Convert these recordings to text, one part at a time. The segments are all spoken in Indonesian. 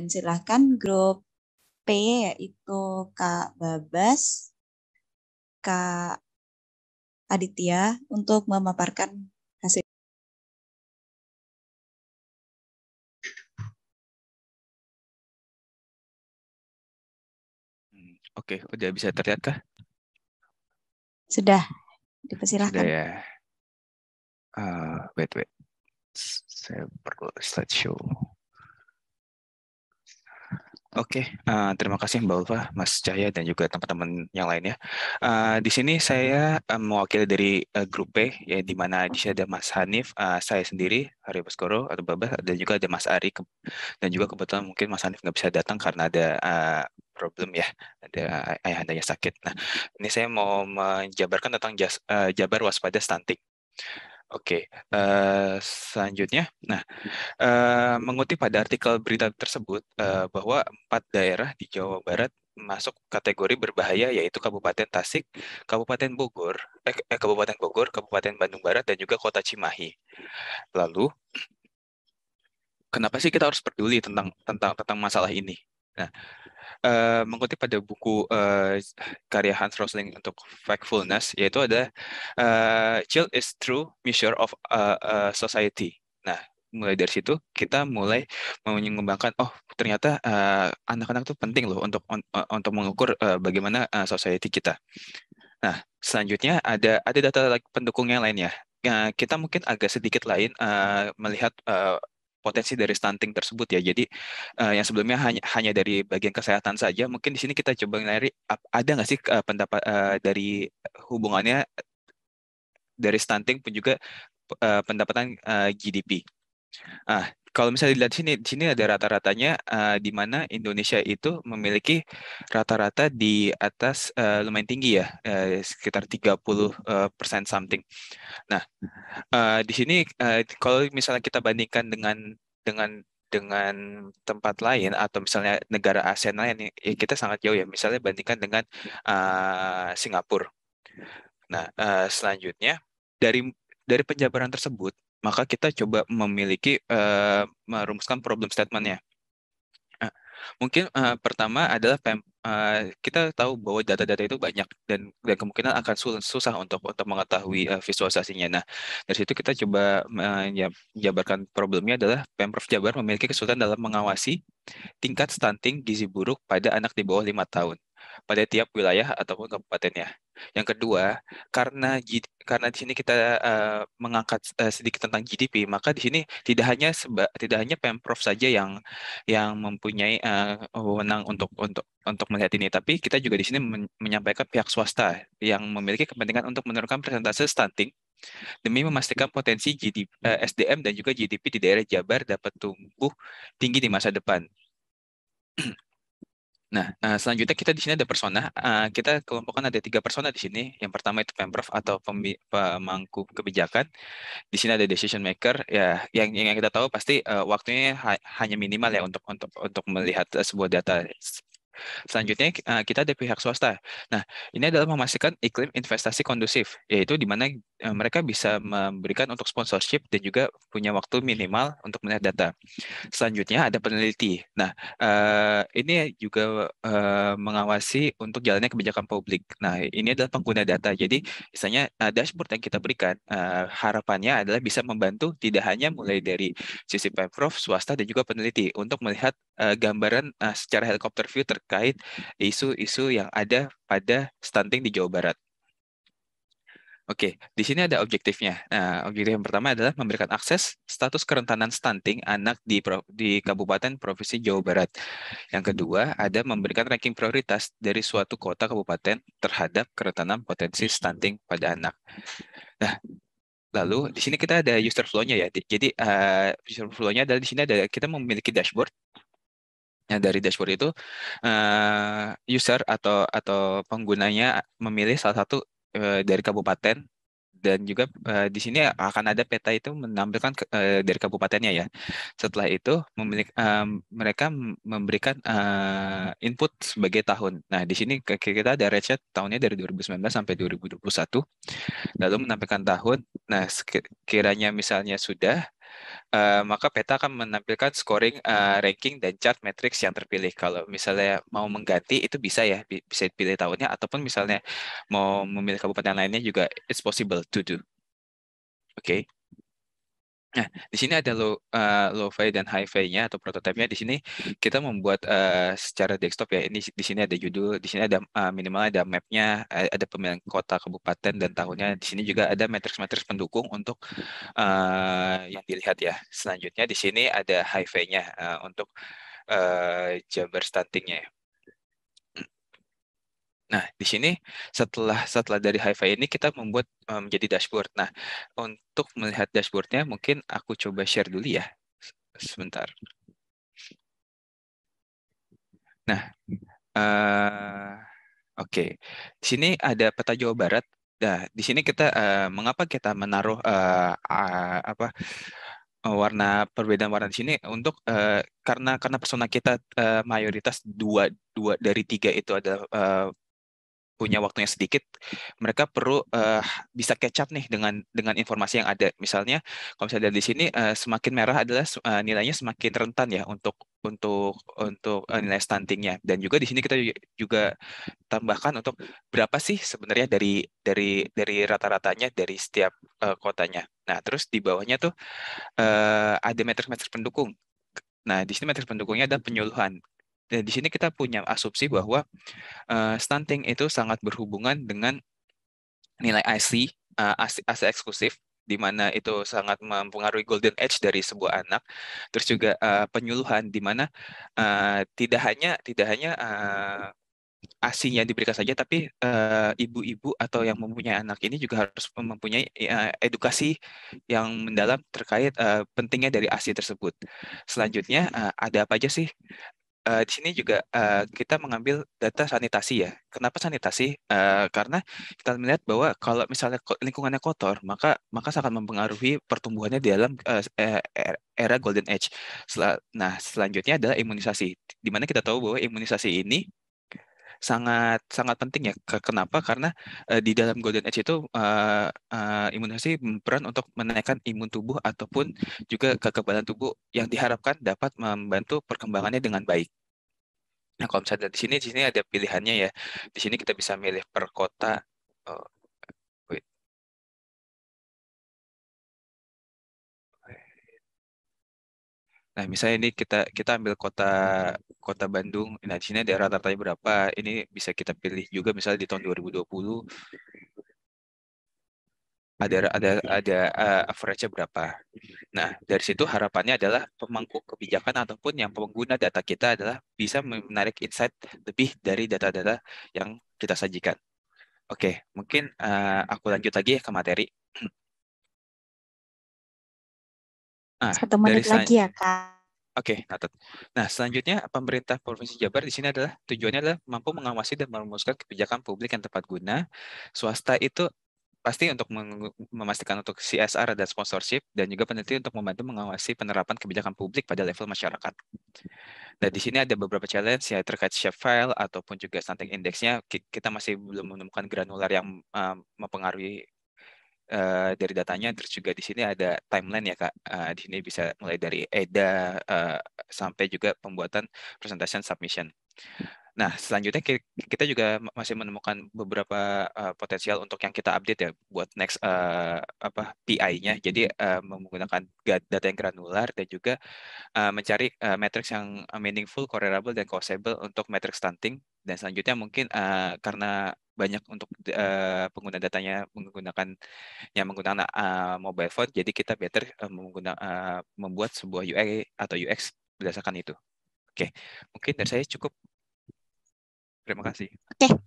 Dan silakan grup P yaitu Kak Babas, Kak Aditya untuk memaparkan hasil. Oke, udah bisa terlihat kah? Sudah, Sudah dipersilahkan. ya. Wait. Saya perlu slideshow. Oke, terima kasih Mbak Ulfa, Mas Cahya, dan juga teman-teman yang lainnya. Di sini saya mewakili dari grup P, ya, di mana di sini ada Mas Hanif, saya sendiri, Hari Baskoro, atau Babas, dan juga ada Mas Ari, dan juga kebetulan mungkin Mas Hanif nggak bisa datang karena ada problem ya, ada ayahandanya sakit. Nah, ini saya mau menjabarkan tentang jabar waspada stunting. Oke, selanjutnya, nah, mengutip pada artikel berita tersebut bahwa 4 daerah di Jawa Barat masuk kategori berbahaya, yaitu Kabupaten Tasik, Kabupaten Bogor, Kabupaten Bandung Barat, dan juga Kota Cimahi. Lalu, kenapa sih kita harus peduli tentang masalah ini? Nah, mengutip pada buku karya Hans Rosling untuk Factfulness, yaitu ada child is true measure of society. Nah, mulai dari situ kita mulai mengembangkan, oh ternyata anak-anak tuh penting loh untuk mengukur bagaimana society kita. Nah, selanjutnya ada data pendukung yang lainnya. Kita mungkin agak sedikit lain melihat potensi dari stunting tersebut ya. Jadi yang sebelumnya hanya dari bagian kesehatan saja, mungkin di sini kita coba nyari ada nggak sih pendapat dari hubungannya dari stunting pun juga pendapatan GDP. Kalau misalnya dilihat di sini ada rata-ratanya di mana Indonesia itu memiliki rata-rata di atas lumayan tinggi ya, sekitar 30% something. Nah, di sini kalau misalnya kita bandingkan dengan dengan tempat lain atau misalnya negara ASEAN lain, ya kita sangat jauh ya. Misalnya bandingkan dengan Singapura. Nah, selanjutnya dari penjabaran tersebut, maka kita coba merumuskan problem statement-nya. Eh, Mungkin pertama adalah kita tahu bahwa data-data itu banyak dan kemungkinan akan susah untuk mengetahui visualisasinya. Nah, dari situ kita coba menjabarkan problemnya adalah Pemprov Jabar memiliki kesulitan dalam mengawasi tingkat stunting gizi buruk pada anak di bawah 5 tahun pada tiap wilayah ataupun kabupatennya. Yang kedua, karena di sini kita mengangkat sedikit tentang GDP, maka di sini tidak hanya Pemprov saja yang mempunyai wewenang untuk melihat ini, tapi kita juga di sini menyampaikan pihak swasta yang memiliki kepentingan untuk menurunkan persentase stunting demi memastikan potensi SDM dan juga GDP di daerah Jabar dapat tumbuh tinggi di masa depan. Nah, selanjutnya kita di sini ada persona. Kita kelompokkan ada 3 persona di sini. Yang pertama itu Pemprov atau pemangku kebijakan. Di sini ada decision maker. Ya, yang kita tahu pasti waktunya hanya minimal ya untuk melihat sebuah data. Selanjutnya kita ada pihak swasta. Nah, ini adalah memastikan iklim investasi kondusif, yaitu di mana mereka bisa memberikan untuk sponsorship dan juga punya waktu minimal untuk melihat data. Selanjutnya ada peneliti. Nah, ini juga mengawasi untuk jalannya kebijakan publik. Nah, ini adalah pengguna data. Jadi, misalnya dashboard yang kita berikan, harapannya adalah bisa membantu tidak hanya mulai dari sisi Pemprov, swasta, dan juga peneliti untuk melihat gambaran secara helikopter view terkait isu-isu yang ada pada stunting di Jawa Barat. Oke, di sini ada objektifnya. Nah, objektif yang pertama adalah memberikan akses status kerentanan stunting anak di Kabupaten Provinsi Jawa Barat. Yang kedua, ada memberikan ranking prioritas dari suatu kota kabupaten terhadap kerentanan potensi stunting pada anak. Nah, lalu di sini kita ada user flow-nya ya. Jadi user flow-nya adalah di sini ada kita memiliki dashboard. Nah, dari dashboard itu user atau penggunanya memilih salah satu dari kabupaten dan juga di sini akan ada peta itu menampilkan dari kabupatennya ya. Setelah itu mereka memberikan input sebagai tahun. Nah, di sini kita ada range tahunnya dari 2019 sampai 2021, lalu menampilkan tahun. Nah, sekiranya misalnya sudah, maka peta akan menampilkan scoring, ranking, dan chart matrix yang terpilih. Kalau misalnya mau mengganti, itu bisa ya, bisa pilih tahunnya, ataupun misalnya mau memilih kabupaten lainnya juga, it's possible to do. Oke. Nah, di sini ada low-fi dan high-fi-nya atau prototipenya. Di sini kita membuat secara desktop ya. Ini di sini ada judul, di sini ada minimal ada map-nya, ada pemilihan kota, kabupaten, dan tahunnya. Di sini juga ada matriks-matriks pendukung untuk yang dilihat ya. Selanjutnya di sini ada high-fi-nya untuk Jabar stuntingnya ya. Nah, di sini setelah dari Hi-Fi ini kita membuat menjadi dashboard. Nah, untuk melihat dashboardnya mungkin aku coba share dulu ya. Sebentar. Nah, oke. Di sini ada peta Jawa Barat. Nah, di sini kita mengapa kita menaruh apa warna perbedaan warna di sini untuk karena persona kita mayoritas dua dua dari tiga itu adalah punya waktunya sedikit, mereka perlu bisa catch up nih dengan informasi yang ada. Misalnya, kalau misalnya di sini semakin merah adalah nilainya semakin rentan ya untuk nilai stuntingnya. Dan juga di sini kita juga tambahkan untuk berapa sih sebenarnya dari rata-ratanya dari setiap kotanya. Nah, terus di bawahnya tuh ada matriks-matriks pendukung. Nah, di sini matriks pendukungnya ada penyuluhan. Dan di sini kita punya asumsi bahwa stunting itu sangat berhubungan dengan nilai IC, AC eksklusif, di mana itu sangat mempengaruhi golden age dari sebuah anak. Terus juga penyuluhan, di mana tidak hanya ASI-nya diberikan saja, tapi ibu-ibu atau yang mempunyai anak ini juga harus mempunyai edukasi yang mendalam terkait pentingnya dari ASI tersebut. Selanjutnya, ada apa aja sih? Di sini juga kita mengambil data sanitasi ya. Kenapa sanitasi? Karena kita melihat bahwa kalau misalnya lingkungannya kotor, maka sangat mempengaruhi pertumbuhannya di dalam era Golden Age. Nah, selanjutnya adalah imunisasi, di mana kita tahu bahwa imunisasi ini sangat sangat penting ya. Kenapa? Karena di dalam Golden Age itu imunisasi berperan untuk menaikkan imun tubuh ataupun juga kekebalan tubuh yang diharapkan dapat membantu perkembangannya dengan baik. Nah, kalau misalnya di sini ada pilihannya ya. Di sini kita bisa milih per kota. Oh, wait. Nah, misalnya ini kita ambil kota kota Bandung. Nah, di sini ada rata-ratanya berapa? Ini bisa kita pilih juga misalnya di tahun 2020 ada average-nya berapa. Nah, dari situ harapannya adalah pemangku kebijakan ataupun yang pengguna data kita adalah bisa menarik insight lebih dari data-data yang kita sajikan. Oke, mungkin aku lanjut lagi ya ke materi. Nah, 1 menit lagi ya, Kak. Oke, noted. Nah, selanjutnya pemerintah Provinsi Jabar di sini adalah tujuannya adalah mampu mengawasi dan merumuskan kebijakan publik yang tepat guna. Swasta itu pasti untuk memastikan untuk CSR dan sponsorship, dan juga peneliti untuk membantu mengawasi penerapan kebijakan publik pada level masyarakat. Dan di sini ada beberapa challenge ya terkait shapefile ataupun juga stunting indexnya. Kita masih belum menemukan granular yang mempengaruhi dari datanya. Terus juga di sini ada timeline ya Kak. Di sini bisa mulai dari EDA sampai juga pembuatan presentation submission. Nah, selanjutnya kita juga masih menemukan beberapa potensial untuk yang kita update ya buat next PI-nya. Jadi menggunakan data yang granular dan juga mencari matrix yang meaningful, correlable, dan causable untuk matrix stunting. Dan selanjutnya mungkin karena banyak untuk pengguna datanya menggunakan mobile phone, jadi kita better membuat sebuah UI atau UX berdasarkan itu. Oke, mungkin dari saya cukup. Terima kasih. Oke,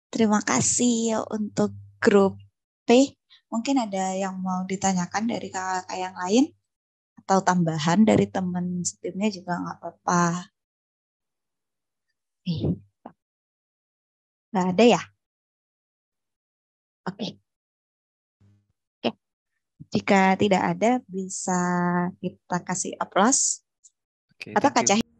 terima kasih untuk grup P. Mungkin ada yang mau ditanyakan dari kakak yang lain atau tambahan dari teman setimnya juga nggak apa-apa. Nggak ada ya? Oke. Oke. Jika tidak ada, bisa kita kasih aplaus. Oke, Atau thank you. Kak